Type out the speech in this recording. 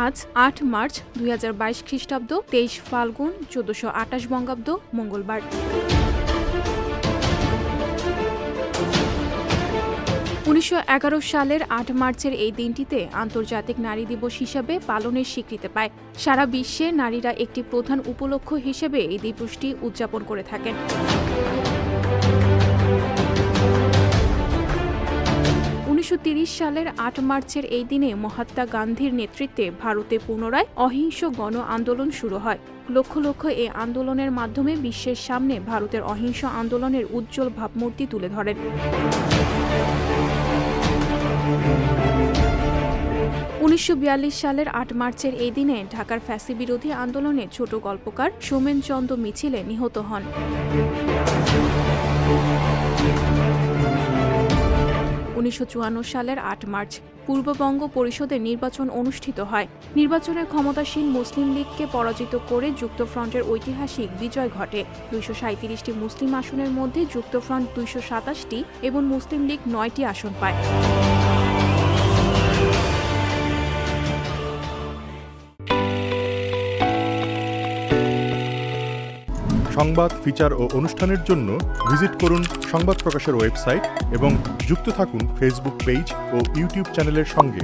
আজ ৮ মার্চ ২০২২ খ্রিস্টাব্দ ২৩ ফাল্গুন ১৪২৮ বঙ্গাব্দ মঙ্গলবার। ১৯১১ সালের ৮ মার্চের এই দিনটিতে আন্তর্জাতিক নারী দিবস হিসেবে পালনের স্বীকৃতি পায়। সারা বিশ্বে নারীরা একটি প্রধান উপলক্ষ হিসেবে এই দিবসটি উদযাপন করে থাকেন। ১৯৩০ সালের ৮ মার্চের এই দিনে মহাত্মা গান্ধীর নেতৃত্বে ভারতে পুনরায় অহিংস গণ আন্দোলন শুরু হয়। লক্ষ লক্ষ এই আন্দোলনের মাধ্যমে বিশ্বের সামনে ভারতের অহিংস আন্দোলনের উজ্জ্বল ভাবমূর্তি তুলে ধরেন। ১৯৪২ সালের ৮ মার্চের এই দিনে ঢাকার ফ্যাসি বিরোধী আন্দোলনে ছোট গল্পকার সোমেন চন্দ মিছিলে নিহত হন। ১৯৫৪ সালের ৮ মার্চ পূর্ববঙ্গ পরিষদের নির্বাচন অনুষ্ঠিত হয়। নির্বাচনে ক্ষমতাসীন মুসলিম লীগকে পরাজিত করে যুক্তফ্রন্টের ঐতিহাসিক বিজয় ঘটে। ২৩৭টি মুসলিম আসনের মধ্যে যুক্তফ্রন্ট ২২৭টি এবং মুসলিম লীগ ৯টি আসন পায়। সংবাদ, ফিচার ও অনুষ্ঠানের জন্য ভিজিট করুন সংবাদ প্রকাশের ওয়েবসাইট এবং যুক্ত থাকুন ফেসবুক পেজ ও ইউটিউব চ্যানেলের সঙ্গে।